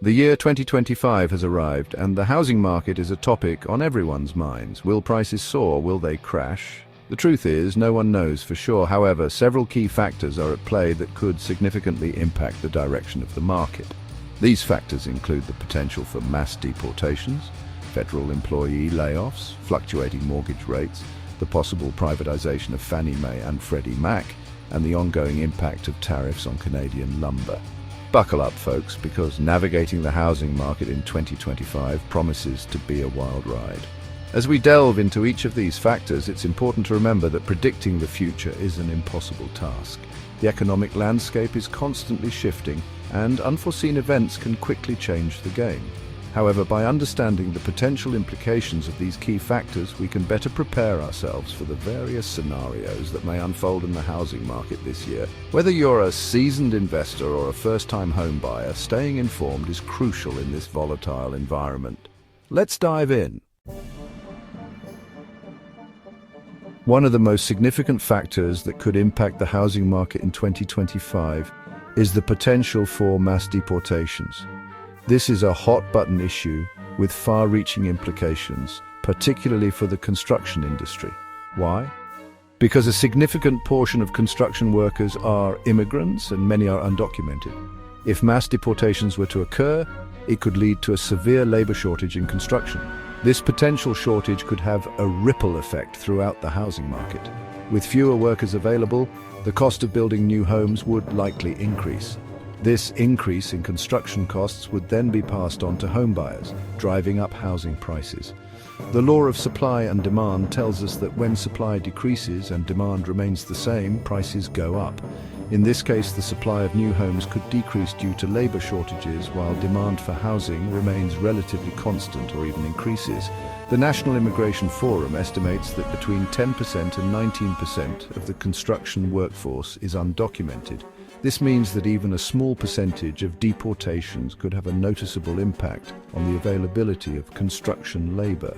The year 2025 has arrived, and the housing market is a topic on everyone's minds. Will prices soar? Will they crash? The truth is, no one knows for sure. However, several key factors are at play that could significantly impact the direction of the market. These factors include the potential for mass deportations, federal employee layoffs, fluctuating mortgage rates, the possible privatization of Fannie Mae and Freddie Mac, and the ongoing impact of tariffs on Canadian lumber. Buckle up, folks, because navigating the housing market in 2025 promises to be a wild ride. As we delve into each of these factors, it's important to remember that predicting the future is an impossible task. The economic landscape is constantly shifting, and unforeseen events can quickly change the game. However, by understanding the potential implications of these key factors, we can better prepare ourselves for the various scenarios that may unfold in the housing market this year. Whether you're a seasoned investor or a first-time home buyer, staying informed is crucial in this volatile environment. Let's dive in. One of the most significant factors that could impact the housing market in 2025 is the potential for mass deportations. This is a hot-button issue with far-reaching implications, particularly for the construction industry. Why? Because a significant portion of construction workers are immigrants and many are undocumented. If mass deportations were to occur, it could lead to a severe labor shortage in construction. This potential shortage could have a ripple effect throughout the housing market. With fewer workers available, the cost of building new homes would likely increase. This increase in construction costs would then be passed on to homebuyers, driving up housing prices. The law of supply and demand tells us that when supply decreases and demand remains the same, prices go up. In this case, the supply of new homes could decrease due to labor shortages, while demand for housing remains relatively constant or even increases. The National Immigration Forum estimates that between 10% and 19% of the construction workforce is undocumented. This means that even a small percentage of deportations could have a noticeable impact on the availability of construction labor.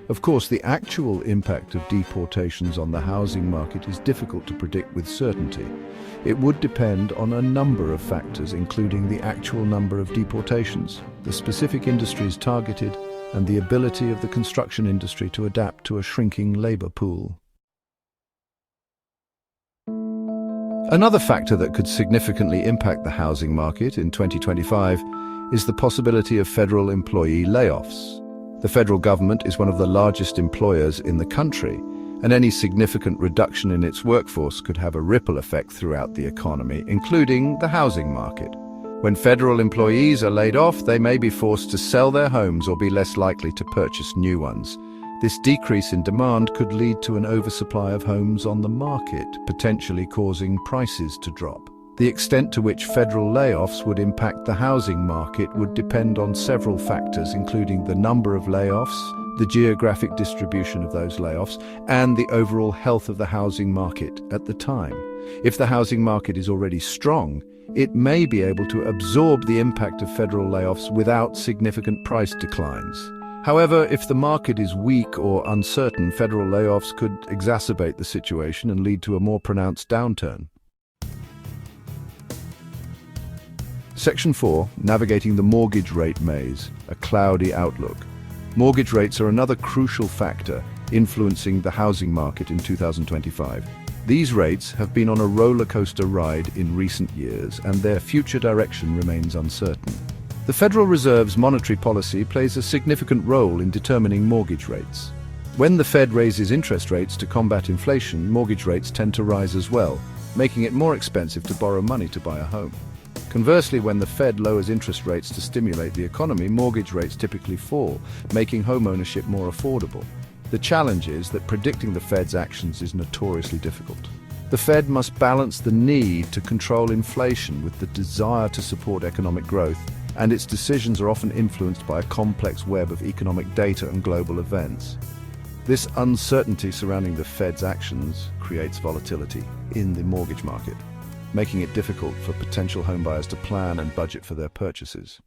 Of course, the actual impact of deportations on the housing market is difficult to predict with certainty. It would depend on a number of factors, including the actual number of deportations, the specific industries targeted, and the ability of the construction industry to adapt to a shrinking labor pool. Another factor that could significantly impact the housing market in 2025 is the possibility of federal employee layoffs. The federal government is one of the largest employers in the country, and any significant reduction in its workforce could have a ripple effect throughout the economy, including the housing market. When federal employees are laid off, they may be forced to sell their homes or be less likely to purchase new ones. This decrease in demand could lead to an oversupply of homes on the market, potentially causing prices to drop. The extent to which federal layoffs would impact the housing market would depend on several factors, including the number of layoffs, the geographic distribution of those layoffs, and the overall health of the housing market at the time. If the housing market is already strong, it may be able to absorb the impact of federal layoffs without significant price declines. However, if the market is weak or uncertain, federal layoffs could exacerbate the situation and lead to a more pronounced downturn. Section 4. Navigating the mortgage rate maze, a cloudy outlook. Mortgage rates are another crucial factor influencing the housing market in 2025. These rates have been on a roller coaster ride in recent years, and their future direction remains uncertain. The Federal Reserve's monetary policy plays a significant role in determining mortgage rates. When the Fed raises interest rates to combat inflation, mortgage rates tend to rise as well, making it more expensive to borrow money to buy a home. Conversely, when the Fed lowers interest rates to stimulate the economy, mortgage rates typically fall, making home ownership more affordable. The challenge is that predicting the Fed's actions is notoriously difficult. The Fed must balance the need to control inflation with the desire to support economic growth, and its decisions are often influenced by a complex web of economic data and global events. This uncertainty surrounding the Fed's actions creates volatility in the mortgage market, making it difficult for potential homebuyers to plan and budget for their purchases.